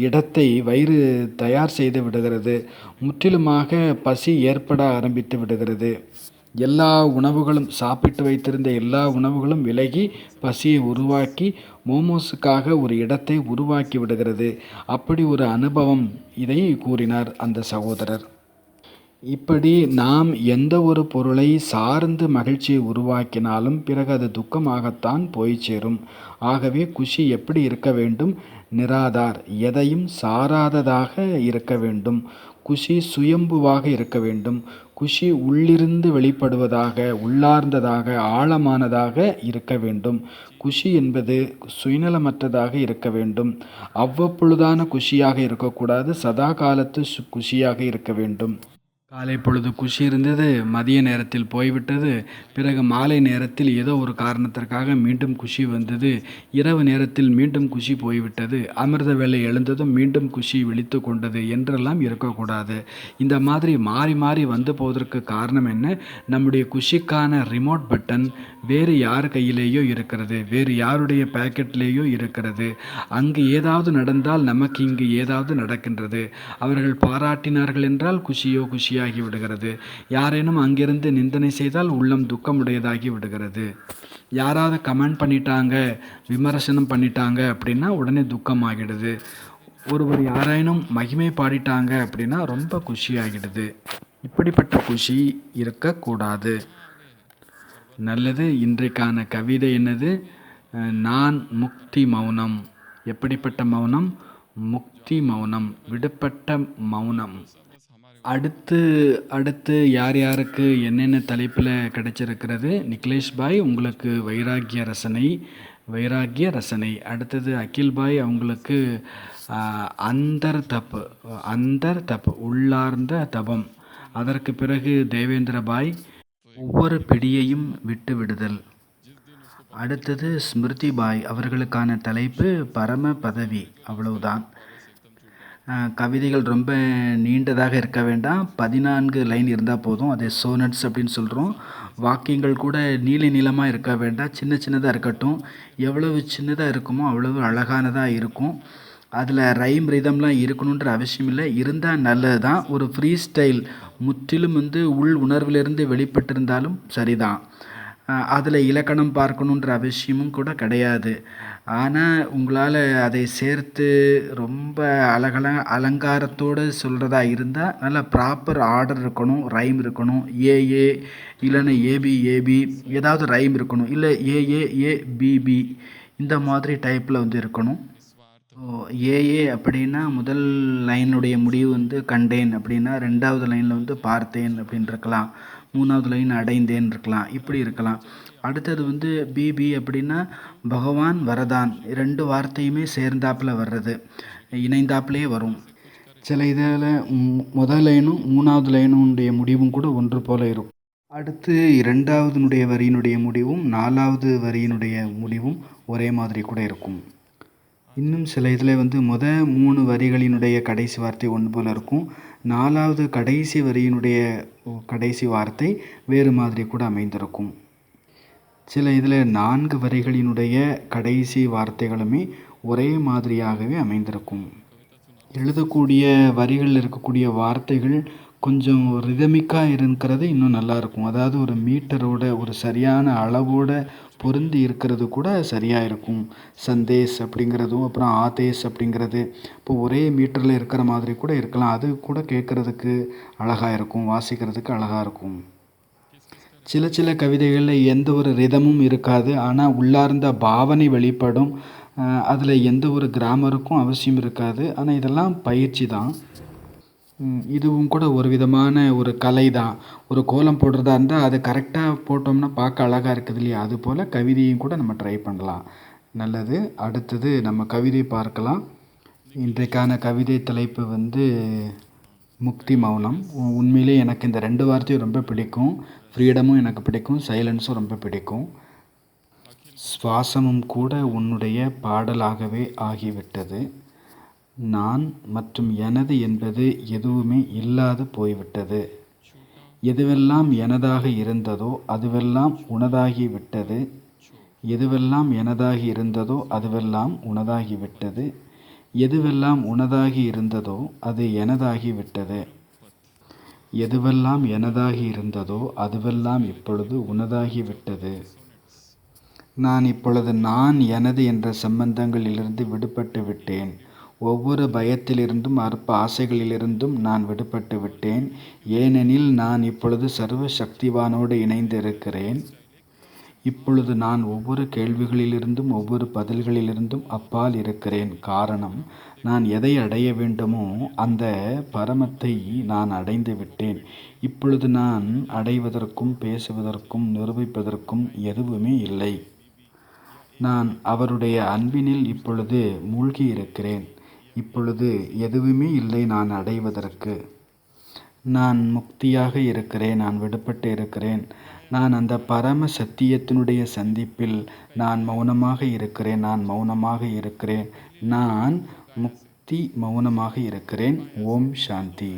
இடத்தை வயிறு தயார் செய்து விடுகிறது. முற்றிலுமாக பசி ஏற்பட ஆரம்பித்து விடுகிறது. எல்லா உணவுகளும், சாப்பிட்டு வைத்திருந்த எல்லா உணவுகளும் விலகி பசியை உருவாக்கி மோமோஸுக்காக ஒரு இடத்தை உருவாக்கி விடுகிறது. அப்படி ஒரு அனுபவம். இதை கூறினார் அந்த சகோதரர். இப்படி நாம் எந்த ஒரு பொருளை சார்ந்து மகிழ்ச்சியை உருவாக்கினாலும் பிறகு அது துக்கமாகத்தான் போய் சேரும். ஆகவே குஷி எப்படி இருக்க வேண்டும்? நிராதார், எதையும் சாராததாக இருக்க வேண்டும். குஷி சுயம்புவாக இருக்க வேண்டும். குஷி உள்ளிருந்து வெளிப்படுவதாக, உள்ளார்ந்ததாக, ஆழமானதாக இருக்க வேண்டும். குஷி என்பது சுயநலமற்றதாக இருக்க வேண்டும். அவ்வப்பொழுதான குஷியாக இருக்கக்கூடாது, சதா காலத்து குஷியாக இருக்க வேண்டும். காலை பொழுது குஷி இருந்தது, மதிய நேரத்தில் போய்விட்டது. பிறகு மாலை நேரத்தில் ஏதோ ஒரு காரணத்திற்காக மீண்டும் குஷி வந்தது. இரவு நேரத்தில் மீண்டும் குஷி போய்விட்டது. அமிர்த வேளை எழுந்ததும் மீண்டும் குஷி விழித்து கொண்டது என்றெல்லாம் இருக்கக்கூடாது. இந்த மாதிரி மாறி மாறி வந்து போவதற்கு காரணம் என்ன? நம்முடைய குஷிக்கான ரிமோட் பட்டன் வேறு யார் கையிலேயோ இருக்கிறது, வேறு யாருடைய பேக்கெட்லேயோ இருக்கிறது. அங்கு ஏதாவது நடந்தால் நமக்கு இங்கு ஏதாவது நடக்கின்றது. அவர்கள் பாராட்டினார்கள் என்றால் குஷியோ குஷியாகி விடுகிறது. யாரேனும் அங்கிருந்து நிந்தனை செய்தால் உள்ளம் துக்கமுடையதாகி விடுகிறது. யாராவது கமெண்ட் பண்ணிட்டாங்க, விமர்சனம் பண்ணிட்டாங்க அப்படின்னா உடனே துக்கமாகிடுது. ஒருவர் யாரேனும் மகிமை பாடிட்டாங்க அப்படின்னா ரொம்ப குஷியாகிடுது. இப்படிப்பட்ட குஷி இருக்கக்கூடாது. நல்லது. இன்றைக்கான கவிதை என்னது? நான் முக்தி மௌனம். எப்படிப்பட்ட மௌனம்? முக்தி மௌனம், விடுபட்ட மௌனம். அடுத்து யார் யாருக்கு என்னென்ன தலைப்பில் கிடைச்சிருக்கிறது? நிக்லேஷ் பாய் உங்களுக்கு வைராகிய ரசனை. அடுத்தது அகில் பாய் அவங்களுக்கு அந்தர் தப் உள்ளார்ந்த தபம். அதற்கு பிறகு தேவேந்திர பாய் ஒவ்வொரு பிடியையும் விட்டு விடுதல். அடுத்தது ஸ்மிருதி பாய் அவர்களுக்கான தலைப்பு பரம பதவி. அவ்வளவுதான். கவிதைகள் ரொம்ப நீண்டதாக இருக்க வேண்டாம், 14 லைன் இருந்தால் போதும். அதை சோனட்ஸ் அப்படின்னு சொல்கிறோம். வாக்கியங்கள் கூட நீளமாக இருக்க வேண்டாம், சின்ன சின்னதாக இருக்கட்டும். எவ்வளவு சின்னதாக இருக்குமோ அவ்வளவு அழகானதாக இருக்கும். அதில் ரைம் ரிதம்லாம் இருக்கணுன்ற அவசியம் இல்லை, இருந்தால் நல்லது தான். ஒரு ஃப்ரீ ஸ்டைல், முற்றிலும் உள் உணர்விலிருந்து வெளிப்பட்டிருந்தாலும் சரிதான். அதில் இலக்கணம் பார்க்கணுன்ற அவசியமும் கூட கிடையாது. ஆனால் உங்களால் அதை சேர்த்து ரொம்ப அலங்காரத்தோடு சொல்கிறதா இருந்தால் நல்லா ப்ராப்பர் ஆர்டர் இருக்கணும், ரைம் இருக்கணும். ஏஏ இல்லைன்னா ஏபி ஏதாவது ரைம் இருக்கணும். இல்லை ஏபிபி இந்த மாதிரி டைப்பில் இருக்கணும். ஏஏ அப்படின்னா முதல் லைனுடைய முடிவு கண்டேன் அப்படின்னா, ரெண்டாவது லைனில் பார்த்தேன் அப்படின்னு இருக்கலாம், மூணாவது லைன் அடைந்தேன் இருக்கலாம், இப்படி இருக்கலாம். அடுத்தது பிபி அப்படின்னா பகவான் வரதான். 2 வார்த்தையுமே சேர்ந்தாப்பில் வர்றது, இணைந்தாப்பிலே வரும். சில இதில் முதல் லைனும் மூணாவது லைனுடைய முடிவும் கூட ஒன்று போல் இருக்கும். அடுத்து 2வது வரியினுடைய முடிவும் 4வது வரியினுடைய முடிவும் ஒரே மாதிரி கூட இருக்கும். இன்னும் சில இதில் வந்து 3 வரிகளினுடைய கடைசி வார்த்தை ஒன்று போல் இருக்கும். 4வது கடைசி வரியினுடைய கடைசி வார்த்தை வேறு மாதிரி கூட அமைந்திருக்கும். சில இதில் 4 வரிகளினுடைய கடைசி வார்த்தைகளுமே ஒரே மாதிரியாகவே அமைந்திருக்கும். எழுதக்கூடிய வரிகளில் இருக்கக்கூடிய வார்த்தைகள் கொஞ்சம் ரிதமிக்காக இருக்கிறது இன்னும் நல்லாயிருக்கும். அதாவது ஒரு மீட்டரோட ஒரு சரியான அளவோட பொருந்தி இருக்கிறது கூட சரியாக இருக்கும். சந்தேஷ் அப்படிங்கிறதும் அப்புறம் ஆதேஷ் அப்படிங்கிறது இப்போ ஒரே மீட்டரில் இருக்கிற மாதிரி கூட இருக்கலாம். அது கூட கேட்குறதுக்கு அழகாக இருக்கும், வாசிக்கிறதுக்கு அழகாக இருக்கும். சில கவிதைகளில் எந்த ஒரு ரிதமும் இருக்காது, ஆனால் உள்ளார்ந்த பாவனை வெளிப்படும். அதில் எந்த ஒரு கிராமருக்கும் அவசியம் இருக்காது. ஆனால் இதெல்லாம் பயிற்சி தான். இதுவும் கூட ஒரு விதமான ஒரு கலை தான். ஒரு கோலம் போடுறதா இருந்தால் அது கரெக்டாக போட்டோம்னா பார்க்க அழகாக இருக்குது இல்லையா? அதுபோல் கவிதையும் கூட நம்ம ட்ரை பண்ணலாம். நல்லது. அடுத்தது நம்ம கவிதை பார்க்கலாம். இன்றைக்கான கவிதை தலைப்பு வந்து முக்தி மௌனம். உண்மையிலே எனக்கு இந்த 2 வார்த்தையும் ரொம்ப பிடிக்கும். ஃப்ரீடமும் எனக்கு பிடிக்கும், சைலன்ஸும் ரொம்ப பிடிக்கும். சுவாசமும் கூட உன்னுடைய பாடலாகவே ஆகிவிட்டது. நான் மற்றும் எனது என்பது எதுவுமே இல்லாது போய்விட்டது. எதுவெல்லாம் எனதாக இருந்ததோ அதுவெல்லாம் உனதாகிவிட்டது. எதுவெல்லாம் எனதாகி இருந்ததோ அதுவெல்லாம் உனதாகிவிட்டது. எதுவெல்லாம் உனதாகி இருந்ததோ அது எனதாகிவிட்டது. எதுவெல்லாம் எனதாகி இருந்ததோ அதுவெல்லாம் இப்பொழுது உனதாகிவிட்டது. நான் இப்பொழுது நான் எனது என்ற சம்பந்தங்களிலிருந்து விடுபட்டு விட்டேன். ஒவ்வொரு பயத்திலிருந்தும் அற்ப ஆசைகளிலிருந்தும் நான் விடுபட்டு விட்டேன். ஏனெனில் நான் இப்பொழுது சர்வ சக்திவானோடு இணைந்து இருக்கிறேன். இப்பொழுது நான் ஒவ்வொரு கேள்விகளிலிருந்தும் ஒவ்வொரு பதில்களிலிருந்தும் அப்பால் இருக்கிறேன். காரணம், நான் எதை அடைய வேண்டுமோ அந்த பரமத்தை நான் அடைந்து விட்டேன். இப்பொழுது நான் அடைவதற்கும் பேசுவதற்கும் நிரூபிப்பதற்கும் எதுவுமே இல்லை. நான் அவருடைய அன்பினில் இப்பொழுது மூழ்கி இருக்கிறேன். இப்பொழுது எதுவுமே இல்லை நான் அடைவதற்கு. நான் முக்தியாக இருக்கிறேன். நான் விடுபட்டு இருக்கிறேன். நான் அந்த பரம சத்தியத்தினுடைய சந்திப்பில் நான் மௌனமாக இருக்கிறேன். நான் மௌனமாக இருக்கிறேன். நான் முக்தி மௌனமாக இருக்கிறேன். ஓம் சாந்தி.